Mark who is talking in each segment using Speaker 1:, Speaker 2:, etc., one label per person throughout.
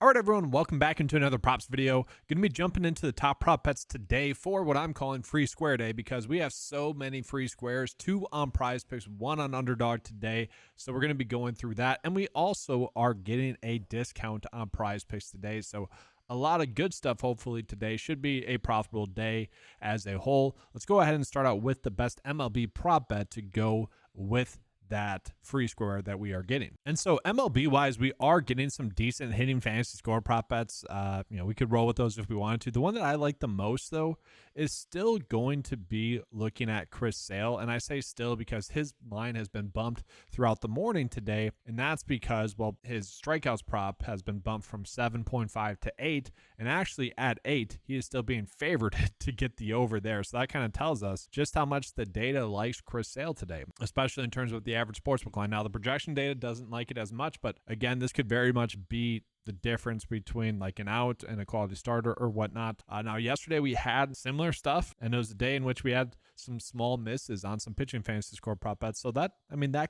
Speaker 1: All right, everyone, welcome back into another props video. Going to be jumping into the top prop bets today for what I'm calling free square day because we have so many free squares, 2 on PrizePicks, 1 on Underdog today. So we're going to be going through that. And we also are getting a discount on PrizePicks today. So a lot of good stuff hopefully today. Should be a profitable day as a whole. Let's go ahead and start out with the best MLB prop bet to go with that free square that we are getting. And so MLB wise, we are getting some decent hitting fantasy score prop bets. We could roll with those if we wanted to. The one that I like the most though is still going to be looking at Chris Sale. And I say still because his line has been bumped throughout the morning today. And that's because, well, his strikeouts prop has been bumped from 7.5 to 8. And actually at 8, he is still being favored to get the over there. So that kind of tells us just how much the data likes Chris Sale today, especially in terms of the average sportsbook line. Now, the projection data doesn't like it as much, but again, this could very much be the difference between like an out and a quality starter or whatnot. Now, yesterday we had similar stuff, and it was a day in which we had some small misses on some pitching fantasy score prop bets. So that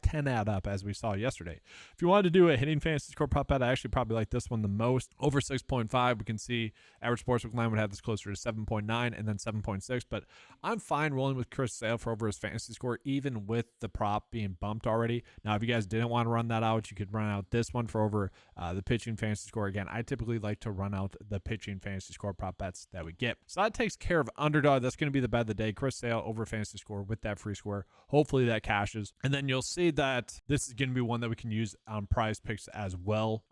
Speaker 1: can add up as we saw yesterday. If you wanted to do a hitting fantasy score prop bet, I actually probably like this one the most. Over 6.5, we can see average sportsbook line would have this closer to 7.9 and then 7.6. But I'm fine rolling with Chris Sale for over his fantasy score, even with the prop being bumped already. Now, if you guys didn't want to run that out, you could run out this one for over the pitching fantasy score. Again, I typically like to run out the pitching fantasy score prop bets that we get. So that takes care of Underdog. That's going to be the bet of the day. Chris Sale over fantasy score with that free square. Hopefully that cashes. And then you'll see that this is going to be one that we can use on PrizePicks as well.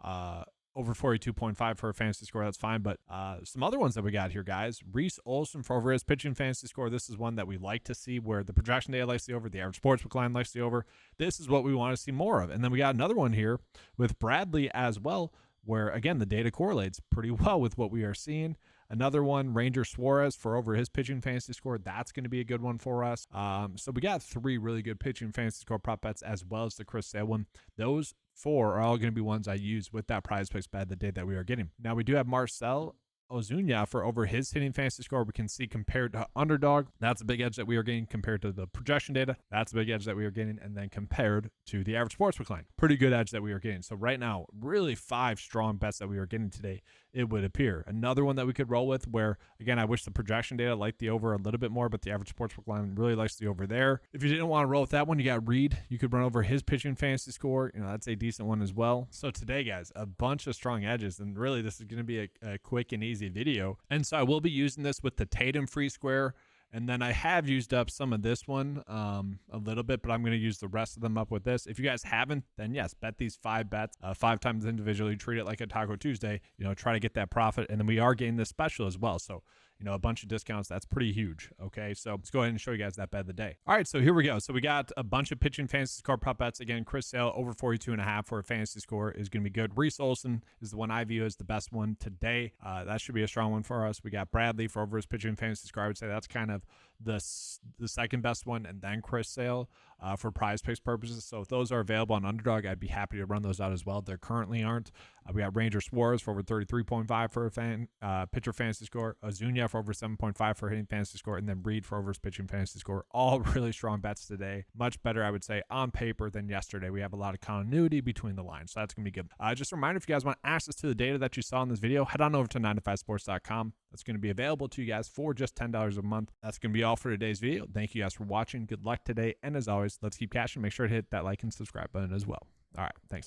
Speaker 1: Over 42.5 for a fantasy score, that's fine. But some other ones that we got here, guys. Reese Olson for over his pitching fantasy score. This is one that we like to see where the projection data likes the over, the average sportsbook line likes the over. This is what we want to see more of. And then we got another one here with Bradley as well, where, again, the data correlates pretty well with what we are seeing. Another one, Ranger Suarez for over his pitching fantasy score. That's going to be a good one for us. So we got 3 really good pitching fantasy score prop bets as well as the Chris Sale one. Those 4 are all going to be ones I use with that PrizePicks bet the day that we are getting. Now, we do have Marcell Ozuna for over his hitting fantasy score. We can see compared to Underdog, that's a big edge that we are getting compared to the projection data. That's a big edge that we are getting. And then compared to the average sportsbook line, pretty good edge that we are getting. So right now, really 5 strong bets that we are getting today, it would appear. Another one that we could roll with where, again, I wish the projection data liked the over a little bit more, but the average sportsbook line really likes the over there. If you didn't want to roll with that one, you got Reed. You could run over his pitching fantasy score. That's a decent one as well. So today, guys, a bunch of strong edges. And really, this is going to be a quick and easy video. And so I will be using this with the Tatum free square. And then I have used up some of this one a little bit, but I'm going to use the rest of them up with this. If you guys haven't, then yes, bet these 5 bets 5 times individually. Treat it like a Taco Tuesday. Try to get that profit. And then we are getting this special as well. So, a bunch of discounts. That's pretty huge. Okay, so let's go ahead and show you guys that bet of the day. All right, so here we go. So we got a bunch of pitching fantasy score prop bets. Again, Chris Sale over 42.5 for a fantasy score is going to be good. Reese Olson is the one I view as the best one today. That should be a strong one for us. We got Bradley for over his pitching fantasy score. I would say that's kind of the second best one, and then Chris Sale for PrizePicks purposes. So if those are available on Underdog, I'd be happy to run those out as well. They currently aren't. We got Ranger Suarez for over 33.5 for a pitcher fantasy score. Ozuna for over 7.5 for a hitting fantasy score, and then Reed for over his pitching fantasy score. All really strong bets today. Much better, I would say, on paper than yesterday. We have a lot of continuity between the lines, so that's going to be good. Just a reminder, if you guys want access to the data that you saw in this video, head on over to 9to5sports.com. That's going to be available to you guys for just $10 a month. That's going to be all for today's video. Thank you guys for watching. Good luck today, and as always, let's keep cashing. Make sure to hit that like and subscribe button as well. All right, thanks.